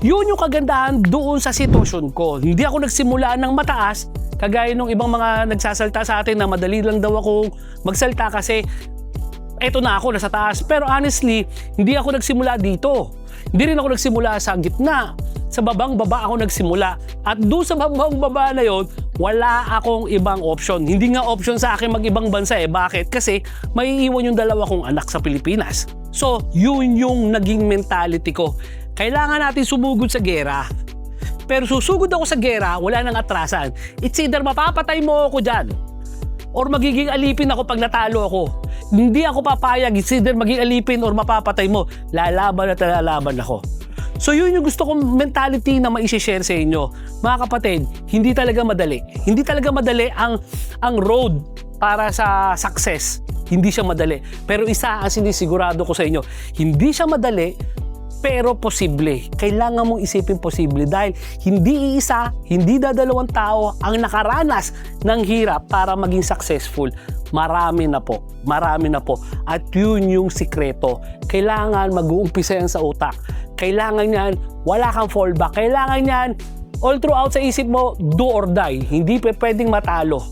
Yun yung kagandahan doon sa sitwasyon ko. Hindi ako nagsimula ng mataas, kagaya ng ibang mga nagsasalta sa atin na madali lang daw akong magsalta kasi eto na ako, nasa taas. Pero honestly, hindi ako nagsimula dito. Hindi rin ako nagsimula sa gitna. Sa babang-baba ako nagsimula. At doon sa babang-baba na yon, wala akong ibang option. Hindi nga option sa akin mag-ibang bansa eh. Bakit? Kasi maiiwan yung dalawa kong anak sa Pilipinas. So, yun yung naging mentality ko. Kailangan natin sumugod sa gera. Pero susugod ako sa gera, wala nang atrasan. It's either mapapatay mo ako dyan or magiging alipin ako pag natalo ako. Hindi ako papayag, it's either maging alipin or mapapatay mo. Lalaban at lalaban ako. So yun yung gusto kong mentality na maisi-share sa inyo. Mga kapatid, hindi talaga madali. Hindi talaga madali ang road para sa success. Hindi siya madali. Pero isa ang sinisigurado ko sa inyo, hindi siya madali, pero posible. Kailangan mong isipin posible dahil hindi iisa, hindi dadalawang tao ang nakaranas ng hirap para maging successful. Marami na po. Marami na po. At yun yung sikreto. Kailangan mag-uumpisa yan sa utak. Kailangan yan, wala kang fallback. Kailangan yan, all throughout sa isip mo, do or die. Hindi pwedeng matalo.